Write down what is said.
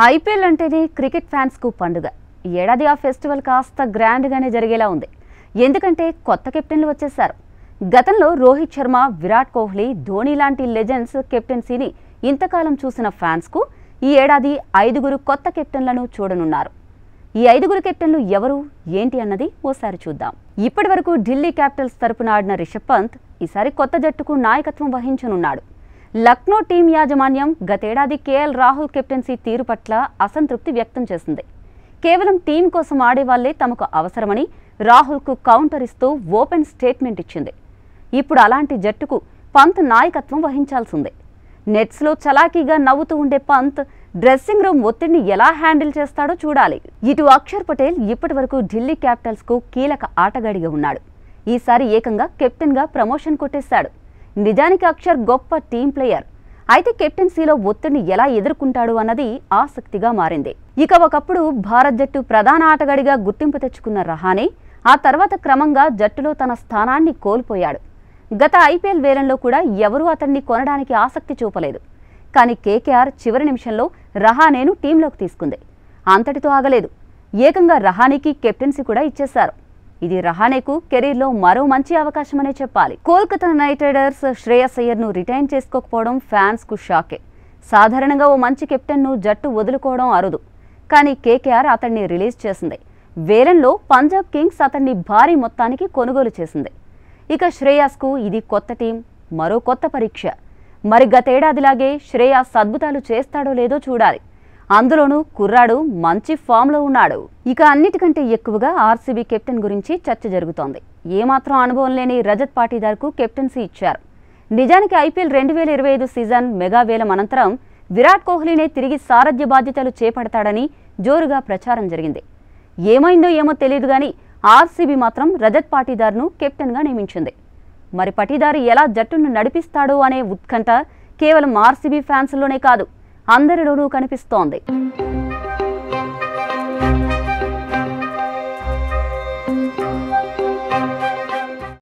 IPL అంటేనే cricket fans కు పండుగ. ఈ ఏడాది ఆ ఫెస్టివల్ కాస్త గ్రాండ్ గానే జరిగేలా ఉంది. ఎందుకంటే కొత్త కెప్టెన్లు వచ్చేశారు. గతంలో రోహిత్ శర్మ, విరాట్ కోహ్లీ, ధోని లాంటి లెజెండ్స్ కెప్టెన్సీని ఇంతకాలం చూసిన ఫ్యాన్స్ కు ఈ ఏడాది 5 కొత్త కెప్టెన్లను చూడనున్నారు. ఈ 5 కెప్టెన్లు ఎవరు ఏంటి అన్నది ఓసారి చూద్దాం. ఇప్పటివరకు ఢిల్లీ క్యాపిటల్స్ తరపున ఆడిన రిషబ్ పంత్ ఈసారి కొత్త జట్టుకు నాయకత్వం వహించనున్నాడు. లక్నో టీం యాజమాన్యం గతేడాది కేఎల్ రాహుల్ కెప్టెన్సీ తీరు పట్ల అసంతృప్తి వ్యక్తం చేసింది. కేవలం టీం కోసం ఆడేవాళ్లే తమకు అవసరమని రాహుల్కు కౌంటర్ ఇస్తూ ఓపెన్ స్టేట్మెంట్ ఇచ్చింది. ఇప్పుడు అలాంటి జట్టుకు పంత్ నాయకత్వం వహించాల్సిందే. నెట్స్లో చలాకీగా నవ్వుతూ ఉండే పంత్ డ్రెస్సింగ్ రూమ్ ఒత్తిడిని ఎలా హ్యాండిల్ చేస్తాడో చూడాలి. ఇటు అక్షర్ పటేల్ ఇప్పటివరకు ఢిల్లీ క్యాపిటల్స్కు కీలక ఆటగాడిగా ఉన్నాడు. ఈసారి ఏకంగా కెప్టెన్గా ప్రమోషన్ కొట్టేశాడు. నిజానికి అక్షర్ గొప్ప టీం ప్లేయర్. అయితే కెప్టెన్సీలో ఒత్తిడిని ఎలా ఎదుర్కొంటాడు అన్నది ఆసక్తిగా మారింది. ఇక ఒకప్పుడు భారత్ జట్టు ప్రధాన ఆటగాడిగా గుర్తింపు తెచ్చుకున్న రహానే ఆ తర్వాత క్రమంగా జట్టులో తన స్థానాన్ని కోల్పోయాడు. గత ఐపీఎల్ వేలంలో కూడా ఎవరూ అతన్ని కొనడానికి ఆసక్తి చూపలేదు. కానీ కేకేఆర్ చివరి నిమిషంలో రహానేను టీంలోకి తీసుకుంది. అంతటితో ఆగలేదు. ఏకంగా రహానేకి కెప్టెన్సీ కూడా ఇచ్చేశారు. ఇది రహానేకు కెరీర్లో మరో మంచి అవకాశమనే చెప్పాలి. కోల్కతా నైట్ రైడర్స్ శ్రేయస్ అయ్యర్ను రిటైన్ చేసుకోకపోవడం ఫ్యాన్స్కు షాకే. సాధారణంగా ఓ మంచి కెప్టెన్ను జట్టు వదులుకోవడం అరుదు. కానీ కేకేఆర్ అతన్ని రిలీజ్ చేసింది. వేలంలో పంజాబ్ కింగ్స్ అతన్ని భారీ మొత్తానికి కొనుగోలు చేసింది. ఇక శ్రేయస్కు ఇది కొత్త టీం, మరో కొత్త పరీక్ష. మరి గతేడాదిలాగే శ్రేయస్ అద్భుతాలు చేస్తాడో లేదో చూడాలి. అందులోనూ కుర్రాడు మంచి ఫామ్లో ఉన్నాడు. ఇక అన్నిటికంటే ఎక్కువగా ఆర్సీబీ కెప్టెన్ గురించి చర్చ జరుగుతోంది. ఏమాత్రం అనుభవం లేని రజత్ పాటీదార్కు కెప్టెన్సీ ఇచ్చారు. నిజానికి ఐపీఎల్ 2025 సీజన్ మెగా వేలం అనంతరం విరాట్ కోహ్లీనే తిరిగి సారథ్య బాధ్యతలు చేపడతాడని జోరుగా ప్రచారం జరిగింది. ఏమైందో ఏమో తెలియదు కానీ ఆర్సీబీ మాత్రం రజత్ పాటీదార్ను కెప్టెన్గా నియమించింది. మరి పాటీదార్ ఎలా జట్టును నడిపిస్తాడో అనే ఉత్కంఠ కేవలం ఆర్సీబీ ఫ్యాన్స్లోనే కాదు, అందరిలోనూ కనిపిస్తోంది.